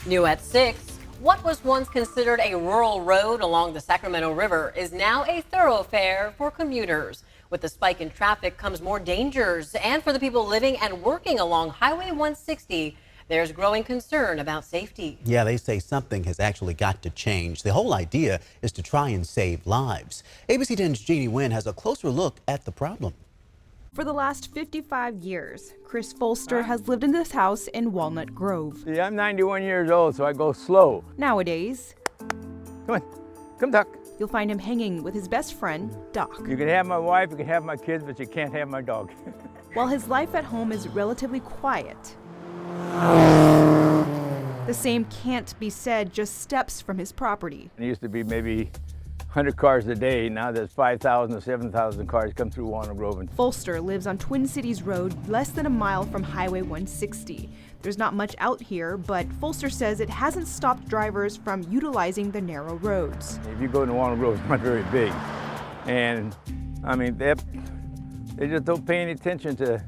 New at 6, what was once considered a rural road along the Sacramento River is now a thoroughfare for commuters. With the spike in traffic comes more dangers, and for the people living and working along Highway 160, there's growing concern about safety. Yeah, they say something has actually got to change. The whole idea is to try and save lives. ABC 10's Jeannie Wynn has a closer look at the problem. For the last 55 years, Chris Folster has lived in this house in Walnut Grove. See, I'm 91 years old, so I go slow. Nowadays, Come on, come Duck. you'll find him hanging with his best friend, Doc. You can have my wife, you can have my kids, but you can't have my dog. While his life at home is relatively quiet, the same can't be said just steps from his property. It used to be maybe 100 cars a day. Now there's 5,000 to 7,000 cars come through Walnut Grove. Folster lives on Twin Cities Road, less than a mile from Highway 160. There's not much out here, but Folster says it hasn't stopped drivers from utilizing the narrow roads. If you go to Walnut Grove, it's not very big. And I mean, they just don't pay any attention to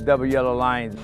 double yellow lines.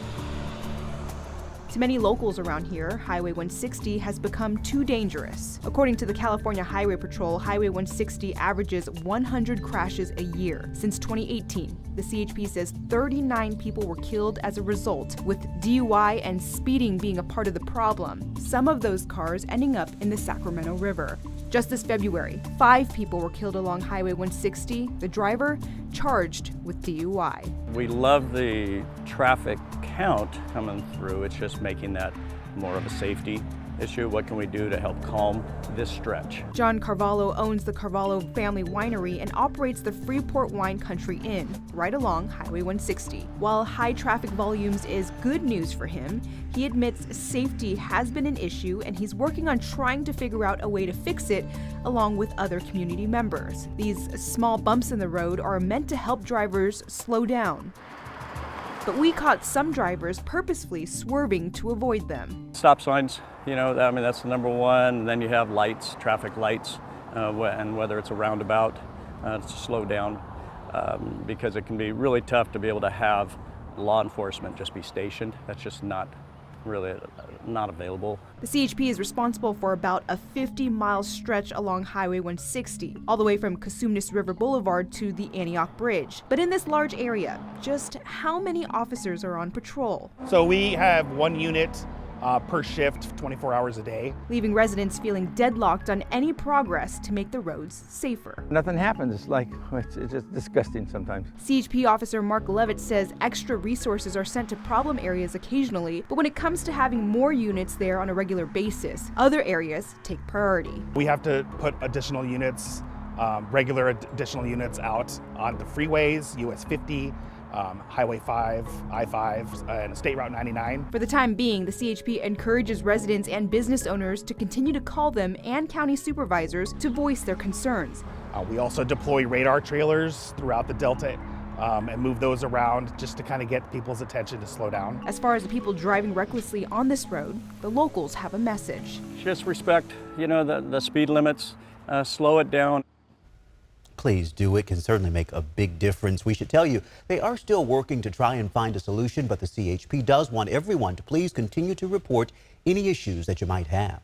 To many locals around here, Highway 160 has become too dangerous. According to the California Highway Patrol, Highway 160 averages 100 crashes a year. Since 2018, the CHP says 39 people were killed as a result, with DUI and speeding being a part of the problem. Some of those cars ending up in the Sacramento River. Just this February, 5 people were killed along Highway 160. The driver charged with DUI. We love the traffic count coming through. It's just making that more of a safety issue. What can we do to help calm this stretch? John Carvalho owns the Carvalho Family Winery and operates the Freeport Wine Country Inn right along Highway 160. While high traffic volumes is good news for him, he admits safety has been an issue and he's working on trying to figure out a way to fix it along with other community members. These small bumps in the road are meant to help drivers slow down. But we caught some drivers purposefully swerving to avoid them. Stop signs, you know, I mean, that's the number one. Then you have lights, traffic lights, and whether it's a roundabout, to slow down, because it can be really tough to be able to have law enforcement just be stationed. That's just not really not available. The CHP is responsible for about a 50-mile stretch along Highway 160, all the way from Cosumnes River Boulevard to the Antioch Bridge. But in this large area, just how many officers are on patrol? So we have one unit per shift, 24 hours a day. Leaving residents feeling deadlocked on any progress to make the roads safer. Nothing happens. It's like, it's just disgusting sometimes. CHP Officer Mark Levitt says extra resources are sent to problem areas occasionally, but when it comes to having more units there on a regular basis, other areas take priority. We have to put additional units, regular additional units out on the freeways, US 50, Highway 5, I-5, and State Route 99. For the time being, the CHP encourages residents and business owners to continue to call them and county supervisors to voice their concerns. We also deploy radar trailers throughout the Delta and move those around just to kind of get people's attention to slow down. As far as the people driving recklessly on this road, the locals have a message. Just respect, you know, the speed limits, slow it down. Please do. It can certainly make a big difference. We should tell you they are still working to try and find a solution, but the CHP does want everyone to please continue to report any issues that you might have.